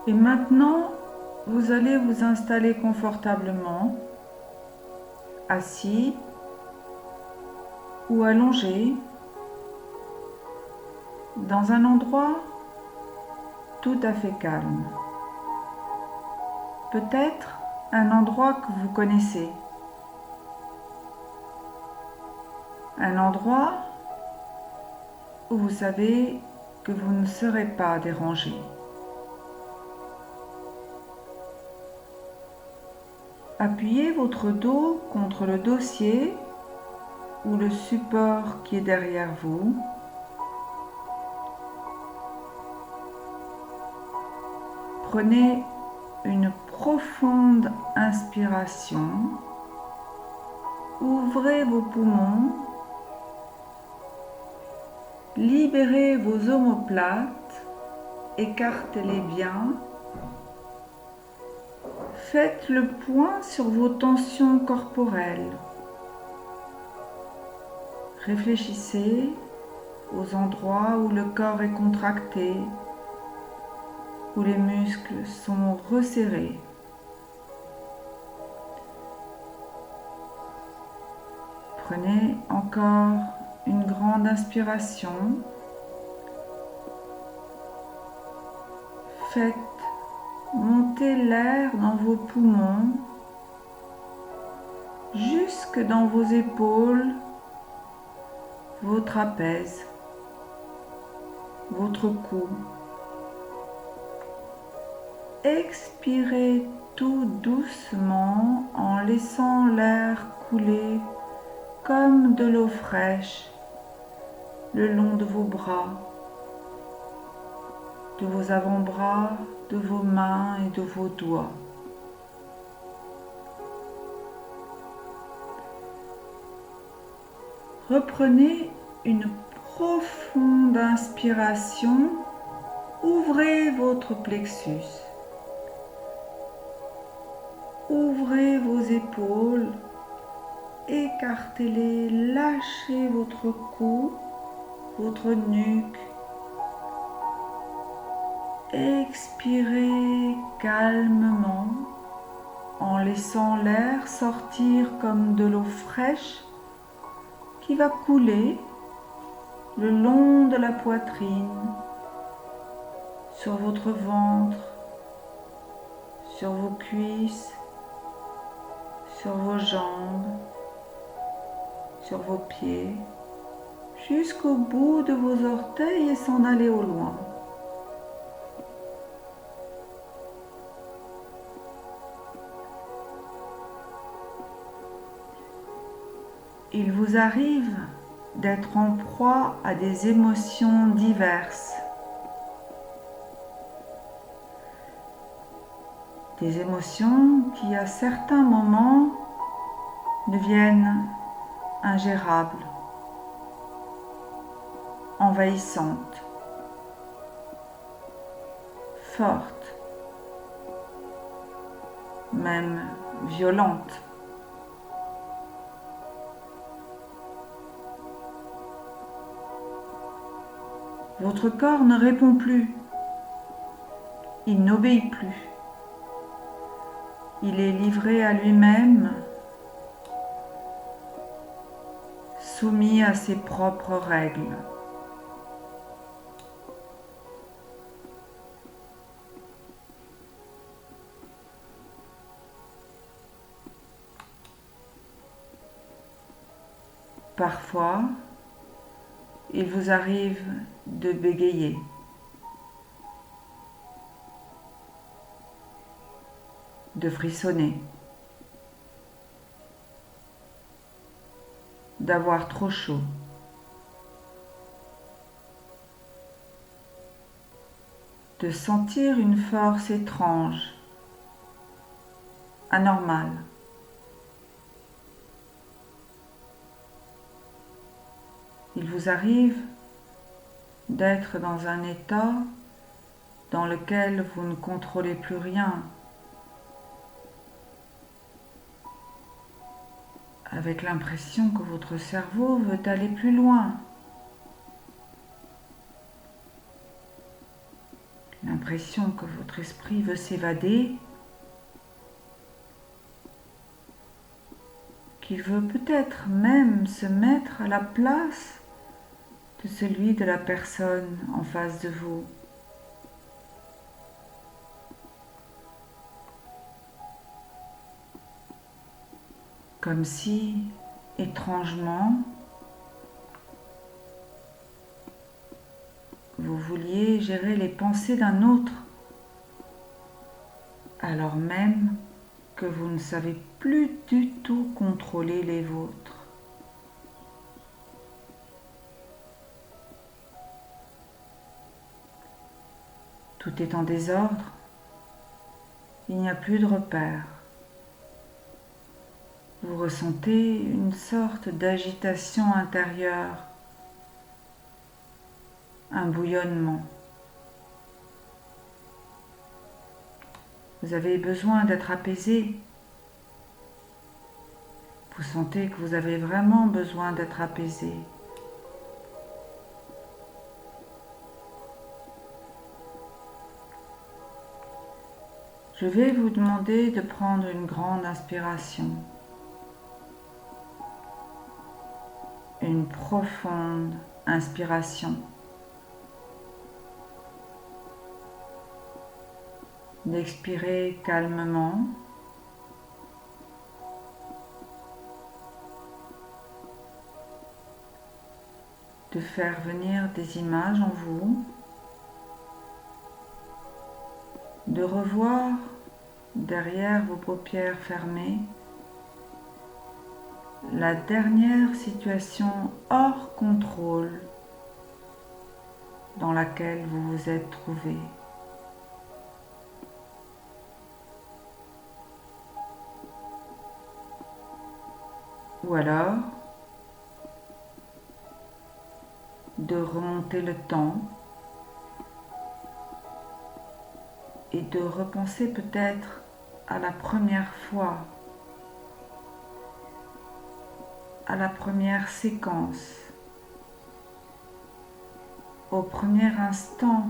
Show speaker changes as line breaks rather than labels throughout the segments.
Et maintenant, vous allez vous installer confortablement, assis ou allongé, dans un endroit tout à fait calme. Peut-être un endroit que vous connaissez. Un endroit où vous savez que vous ne serez pas dérangé. Appuyez votre dos contre le dossier ou le support qui est derrière vous. Prenez une profonde inspiration. Ouvrez vos poumons. Libérez vos omoplates. Écartez-les bien. Faites le point sur vos tensions corporelles. Réfléchissez aux endroits où le corps est contracté, où les muscles sont resserrés. Prenez encore une grande inspiration. Faites monter l'air dans vos poumons, jusque dans vos épaules, vos trapèzes, votre cou. Expirez tout doucement en laissant l'air couler comme de l'eau fraîche le long de vos bras, de vos avant-bras, de vos mains et de vos doigts. Reprenez une profonde inspiration. Ouvrez votre plexus. Ouvrez vos épaules. Écartez-les. Lâchez votre cou, votre nuque. Expirez calmement en laissant l'air sortir comme de l'eau fraîche qui va couler le long de la poitrine, sur votre ventre, sur vos cuisses, sur vos jambes, sur vos pieds, jusqu'au bout de vos orteils et s'en aller au loin. Il vous arrive d'être en proie à des émotions diverses. Des émotions qui, à certains moments, deviennent ingérables, envahissantes, fortes, même violentes. Votre corps ne répond plus, il n'obéit plus. Il est livré à lui-même, soumis à ses propres règles. Parfois, il vous arrive de bégayer, de frissonner, d'avoir trop chaud, de sentir une force étrange, anormale. Il vous arrive d'être dans un état dans lequel vous ne contrôlez plus rien, avec l'impression que votre cerveau veut aller plus loin, l'impression que votre esprit veut s'évader, qu'il veut peut-être même se mettre à la place de celui de la personne en face de vous. Comme si, étrangement, vous vouliez gérer les pensées d'un autre, alors même que vous ne savez plus du tout contrôler les vôtres. Tout est en désordre, il n'y a plus de repères. Vous ressentez une sorte d'agitation intérieure, un bouillonnement. Vous avez besoin d'être apaisé. Vous sentez que vous avez vraiment besoin d'être apaisé. Je vais vous demander de prendre une grande inspiration, une profonde inspiration, d'expirer calmement, de faire venir des images en vous, de revoir derrière vos paupières fermées la dernière situation hors contrôle dans laquelle vous vous êtes trouvé. Ou alors, de remonter le temps et de repenser peut-être à la première fois, à la première séquence, au premier instant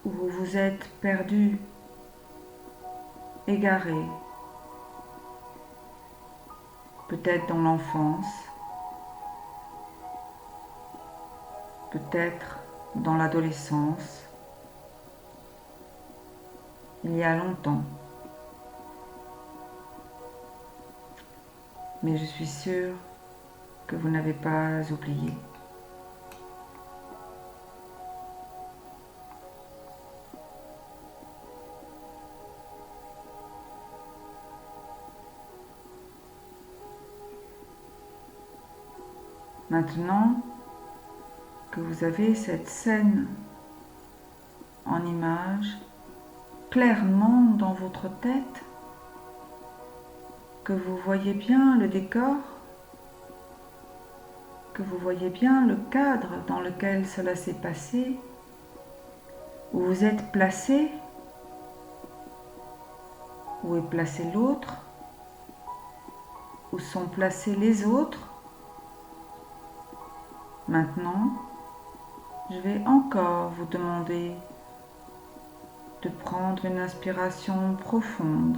où vous vous êtes perdu, égaré, peut-être dans l'enfance, peut-être dans l'adolescence, il y a longtemps. Mais je suis sûre que vous n'avez pas oublié. Maintenant que vous avez cette scène en image clairement dans votre tête, que vous voyez bien le décor, que vous voyez bien le cadre dans lequel cela s'est passé, où vous êtes placé, où est placé l'autre, où sont placés les autres. Maintenant, je vais encore vous demander de prendre une inspiration profonde,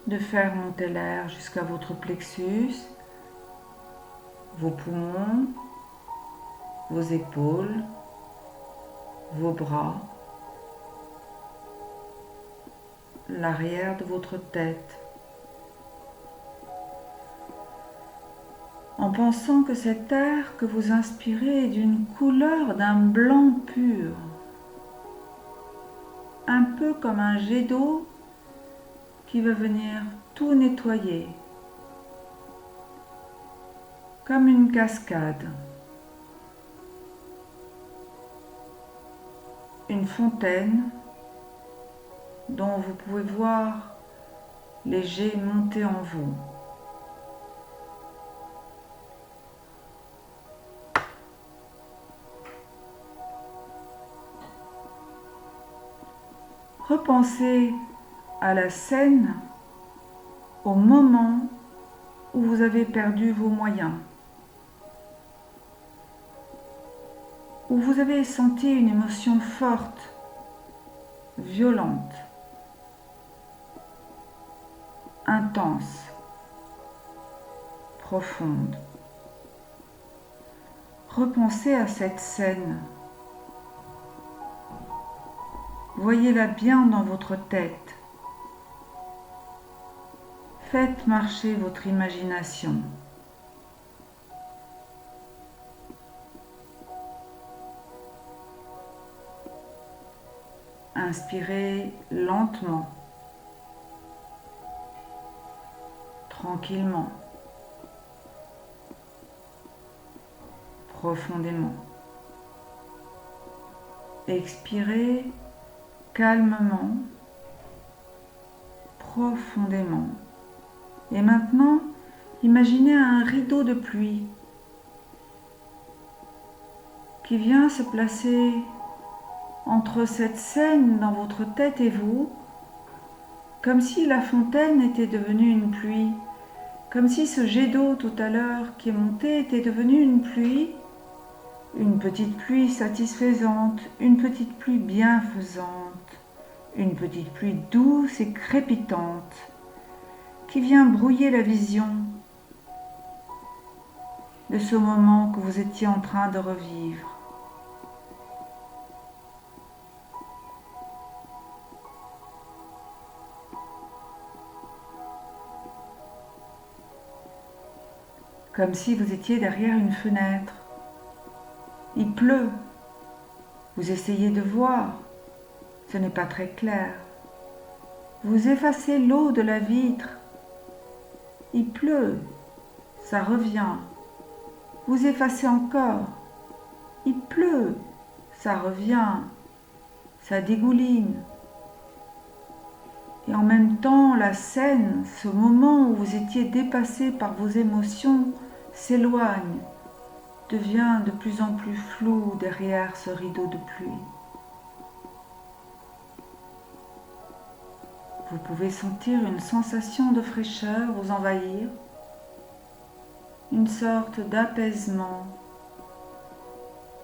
de faire monter l'air jusqu'à votre plexus, vos poumons, vos épaules, vos bras, l'arrière de votre tête, en pensant que cet air que vous inspirez est d'une couleur d'un blanc pur, un peu comme un jet d'eau qui va venir tout nettoyer, comme une cascade, une fontaine dont vous pouvez voir les jets monter en vous. Repensez à la scène au moment où vous avez perdu vos moyens. où vous avez senti une émotion forte, violente, intense, profonde. Repensez à cette scène. Voyez-la bien dans votre tête. Faites marcher votre imagination. Inspirez lentement, tranquillement, profondément. Expirez calmement, profondément. Et maintenant, imaginez un rideau de pluie qui vient se placer entre cette scène dans votre tête et vous, comme si la fontaine était devenue une pluie, comme si ce jet d'eau tout à l'heure qui est monté était devenu une pluie, une petite pluie satisfaisante, une petite pluie bienfaisante, une petite pluie douce et crépitante, qui vient brouiller la vision de ce moment que vous étiez en train de revivre. Comme si vous étiez derrière une fenêtre. Il pleut. Vous essayez de voir. Ce n'est pas très clair. Vous effacez l'eau de la vitre. Il pleut. Ça revient. Vous effacez encore. Il pleut. Ça revient. Ça dégouline. Et en même temps, la scène, ce moment où vous étiez dépassé par vos émotions, s'éloigne, devient de plus en plus flou derrière ce rideau de pluie. Vous pouvez sentir une sensation de fraîcheur vous envahir, une sorte d'apaisement,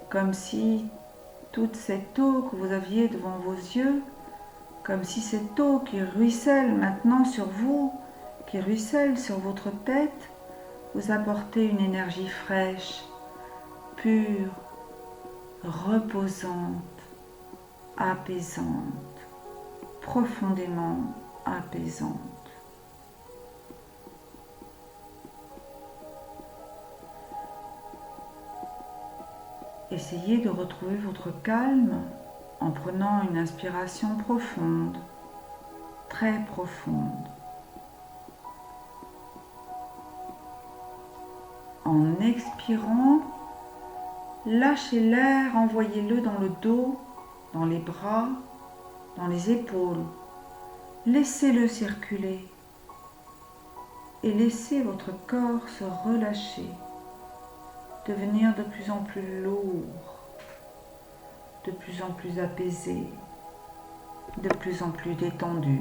comme si toute cette eau que vous aviez devant vos yeux, comme si cette eau qui ruisselle maintenant sur vous, qui ruisselle sur votre tête, vous apportait une énergie fraîche, pure, reposante, apaisante, profondément apaisante. Essayez de retrouver votre calme en prenant une inspiration profonde, très profonde. En expirant, lâchez l'air, envoyez-le dans le dos, dans les bras, dans les épaules. Laissez-le circuler et laissez votre corps se relâcher, devenir de plus en plus lourd, de plus en plus apaisé, de plus en plus détendu.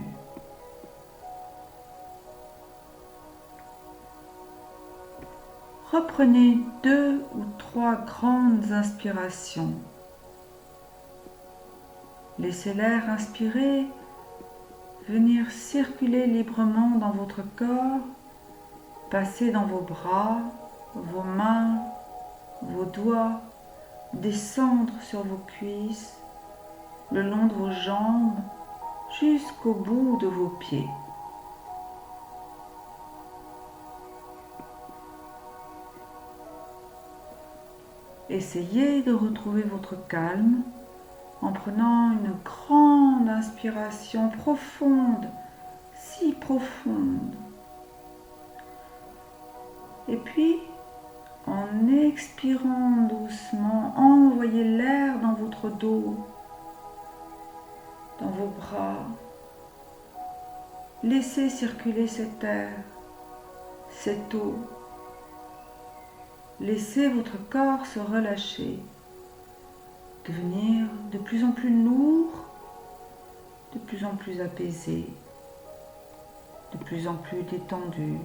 Reprenez 2 ou 3 grandes inspirations. Laissez l'air inspirer venir circuler librement dans votre corps, passer dans vos bras, vos mains, vos doigts, descendre sur vos cuisses, le long de vos jambes, jusqu'au bout de vos pieds. Essayez de retrouver votre calme en prenant une grande inspiration profonde, si profonde. Et puis, en expirant doucement, envoyez l'air dans votre dos, dans vos bras. Laissez circuler cet air, cette eau. Laissez votre corps se relâcher, devenir de plus en plus lourd, de plus en plus apaisé, de plus en plus détendu,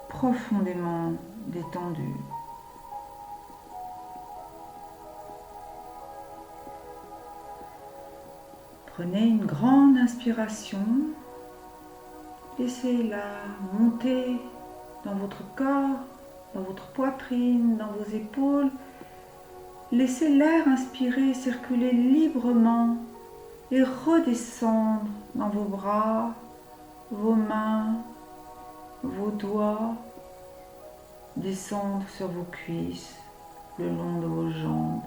profondément détendu. Prenez une grande inspiration, laissez-la monter dans votre corps, dans votre poitrine, dans vos épaules. Laissez l'air inspiré circuler librement et redescendre dans vos bras, vos mains, vos doigts, descendre sur vos cuisses, le long de vos jambes,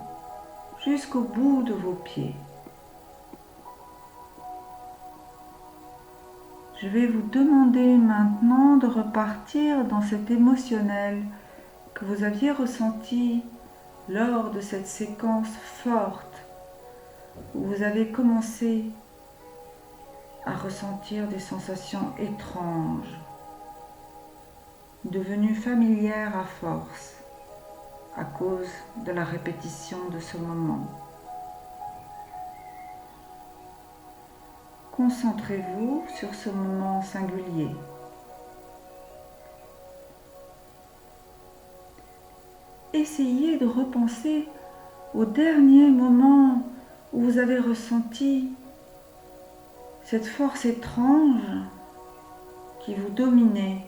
jusqu'au bout de vos pieds. Je vais vous demander maintenant de repartir dans cet émotionnel que vous aviez ressenti lors de cette séquence forte où vous avez commencé à ressentir des sensations étranges, devenues familières à force à cause de la répétition de ce moment. Concentrez-vous sur ce moment singulier. Essayez de repenser au dernier moment où vous avez ressenti cette force étrange qui vous dominait,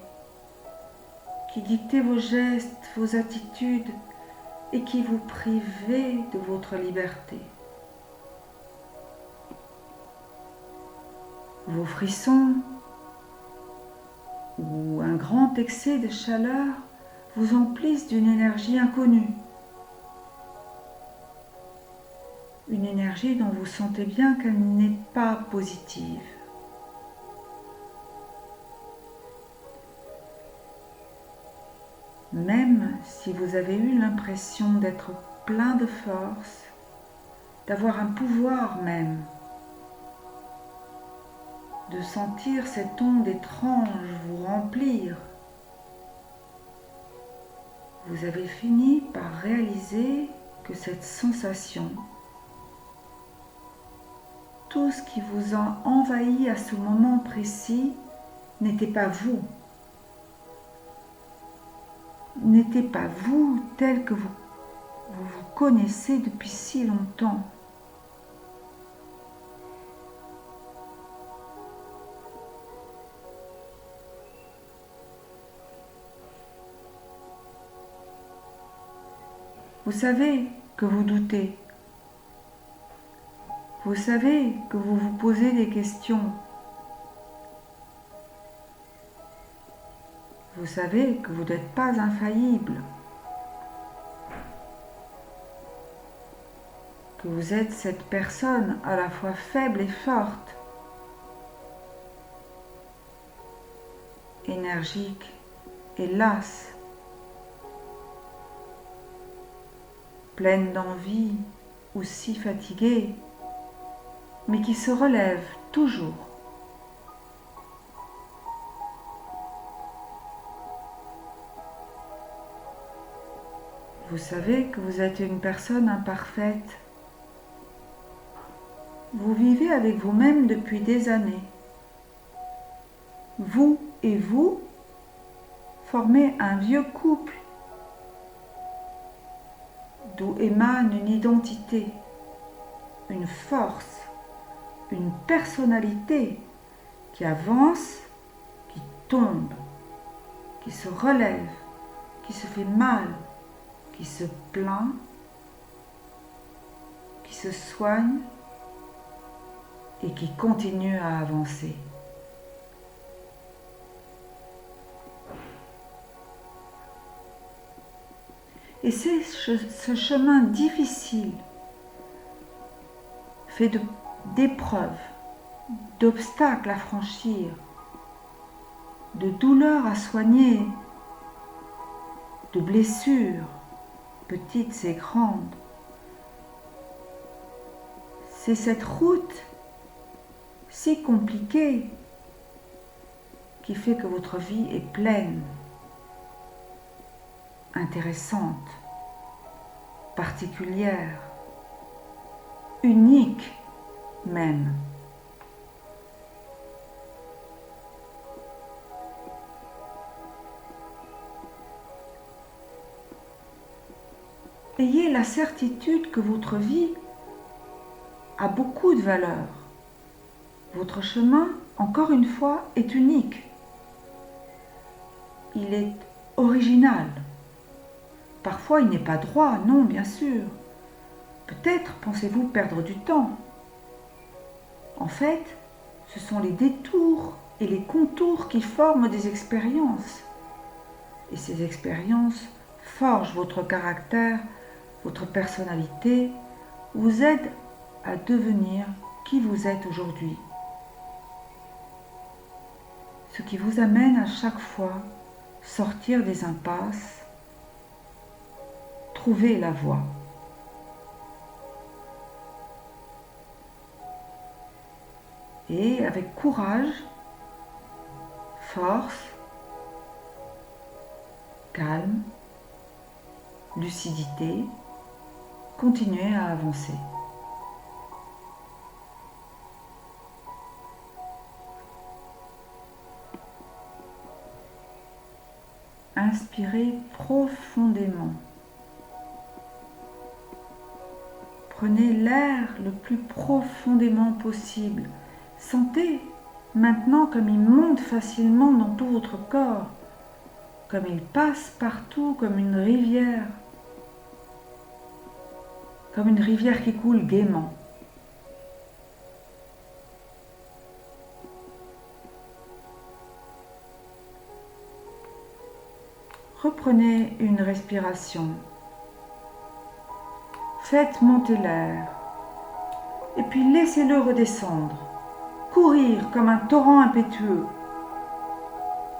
qui dictait vos gestes, vos attitudes et qui vous privait de votre liberté. Vos frissons ou un grand excès de chaleur vous emplissent d'une énergie inconnue. Une énergie dont vous sentez bien qu'elle n'est pas positive. Même si vous avez eu l'impression d'être plein de force, d'avoir un pouvoir même, de sentir cette onde étrange vous remplir, vous avez fini par réaliser que cette sensation, tout ce qui vous a envahi à ce moment précis, n'était pas vous. N'était pas vous tel que vous connaissez depuis si longtemps. Vous savez que vous doutez. Vous savez que vous vous posez des questions. Vous savez que vous n'êtes pas infaillible. Que vous êtes cette personne à la fois faible et forte. Énergique et lasse. Pleine d'envie ou si fatiguée, mais qui se relève toujours. Vous savez que vous êtes une personne imparfaite. Vous vivez avec vous-même depuis des années. Vous et vous formez un vieux couple d'où émane une identité, une force, une personnalité qui avance, qui tombe, qui se relève, qui se fait mal, qui se plaint, qui se soigne et qui continue à avancer. Et c'est ce chemin difficile, fait d'épreuves, d'obstacles à franchir, de douleurs à soigner, de blessures, petites et grandes. C'est cette route si compliquée qui fait que votre vie est pleine, intéressante, particulière, unique même. Ayez la certitude que votre vie a beaucoup de valeur, Votre chemin, encore une fois, est unique. Il est original. Parfois, il n'est pas droit, non, bien sûr. Peut-être pensez-vous perdre du temps. En fait, ce sont les détours et les contours qui forment des expériences. Et ces expériences forgent votre caractère, votre personnalité, vous aident à devenir qui vous êtes aujourd'hui. Ce qui vous amène à chaque fois sortir des impasses, trouver la voie. Et avec courage, force, calme, lucidité, continuez à avancer. Inspirez profondément. Prenez l'air le plus profondément possible. Sentez maintenant comme il monte facilement dans tout votre corps, comme il passe partout comme une rivière qui coule gaiement. Reprenez une respiration. Faites monter l'air et puis laissez-le redescendre, courir comme un torrent impétueux,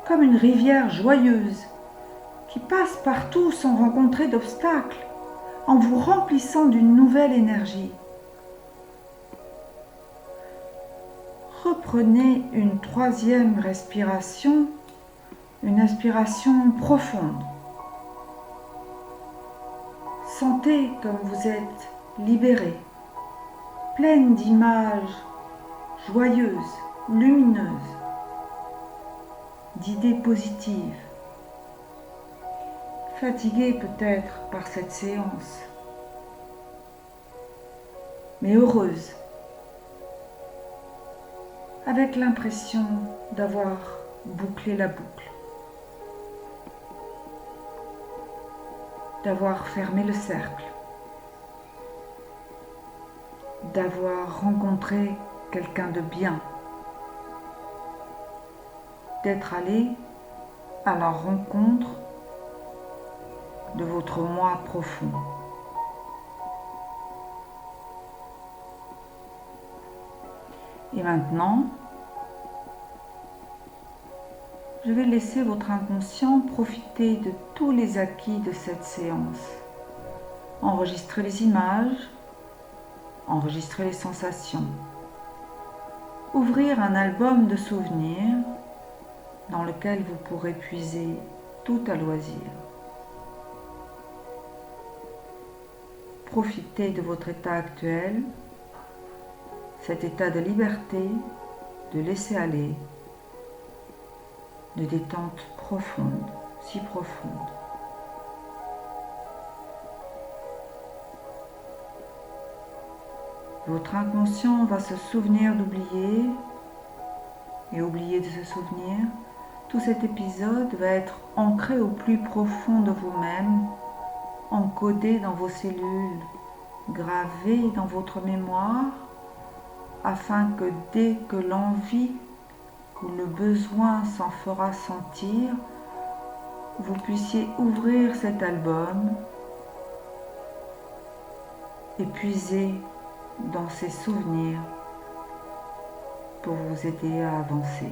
comme une rivière joyeuse qui passe partout sans rencontrer d'obstacles, en vous remplissant d'une nouvelle énergie. Reprenez une troisième respiration, une inspiration profonde. Sentez comme vous êtes libérée, pleine d'images joyeuses, lumineuses, d'idées positives. Fatiguée peut-être par cette séance, mais heureuse, avec l'impression d'avoir bouclé la boucle, d'avoir fermé le cercle, d'avoir rencontré quelqu'un de bien, d'être allé à la rencontre de votre moi profond. Et maintenant, je vais laisser votre inconscient profiter de tous les acquis de cette séance. Enregistrez les images, enregistrez les sensations. Ouvrir un album de souvenirs dans lequel vous pourrez puiser tout à loisir. Profitez de votre état actuel, cet état de liberté, de laisser aller, de détente profonde, si profonde. Votre inconscient va se souvenir d'oublier et oublier de se souvenir. Tout cet épisode va être ancré au plus profond de vous-même, encodé dans vos cellules, gravé dans votre mémoire, afin que dès que l'envie ou le besoin s'en fera sentir, vous puissiez ouvrir cet album et puiser dans ces souvenirs pour vous aider à avancer.